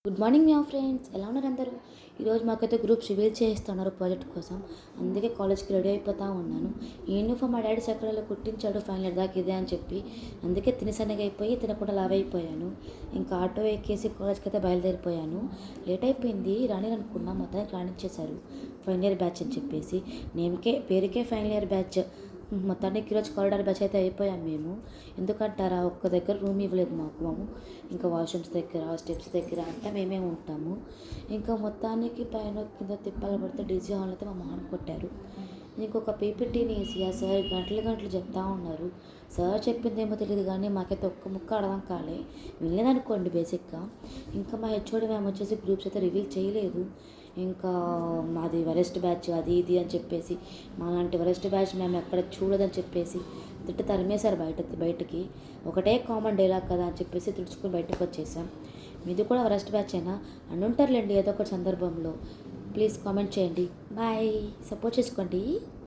Good morning మీ friends, ఎలా ఉన్నారు అందరూ? ఈరోజు మాకైతే గ్రూప్స్ రివీల్ చేస్తున్నారు ప్రాజెక్ట్ కోసం. అందుకే కాలేజ్కి రెడీ అయిపోతూ ఉన్నాను. ఈ యూనిఫామ్ మా డాడీ చక్కడలో కుట్టించాడు ఫైనల్ ఇయర్ దాకా ఇదే అని చెప్పి. అందుకే తినసన్నగా అయిపోయి తినకుండా లావ్ అయిపోయాను. ఇంకా ఆటో ఎక్కేసి కాలేజ్కి అయితే బయలుదేరిపోయాను. లేట్ అయిపోయింది, రాని అనుకున్నా, మొత్తానికి రానిచ్చేశారు ఫైనల్ ఇయర్ బ్యాచ్ అని చెప్పేసి. పేరుకే ఫైనల్ ఇయర్ బ్యాచ్. మొత్తానికి ఈరోజు కారిడార్ బ్యాచ్ అయితే అయిపోయాం మేము. ఎందుకంటారా, ఒక్క దగ్గర రూమ్ ఇవ్వలేదు మాకు. ఇంకా వాష్రూమ్స్ దగ్గర, స్టెప్స్ దగ్గర అంతా మేమే ఉంటాము. ఇంకా మొత్తానికి పైన కింద తిప్పాలు పడితే డీజీ హాల్ అయితే మా మొహం కొట్టారు. ఇంకొక పీపీటీని వేసి ఆ సార్ గంటలు గంటలు చెప్తా ఉన్నారు. సార్ చెప్పిందేమో తెలియదు కానీ మాకైతే ఒక్క ముక్క అర్థం కాలే. వినలేదనుకోండి బేసిక్గా. ఇంకా మా హెచ్ఓడి మేము వచ్చేసి గ్రూప్స్ అయితే రివీల్ చేయలేదు. ఇంకా మాది వరెస్ట్ బ్యాచ్ అది ఇది అని చెప్పేసి, మాలాంటి వరెస్ట్ బ్యాచ్ మేము ఎక్కడ చూడదని చెప్పేసి తిట్టి తరిమేశారు బయటికి. ఒకటే కామన్ డైలాగ్ కదా అని చెప్పేసి తుడుచుకుని బయటకు వచ్చేసాం. మీది కూడా వరెస్ట్ బ్యాచ్ అయినా అని ఉంటారులేండి ఏదో ఒక సందర్భంలో. ప్లీజ్ కామెంట్ చేయండి. బాయ్, సపోర్ట్ చేసుకోండి.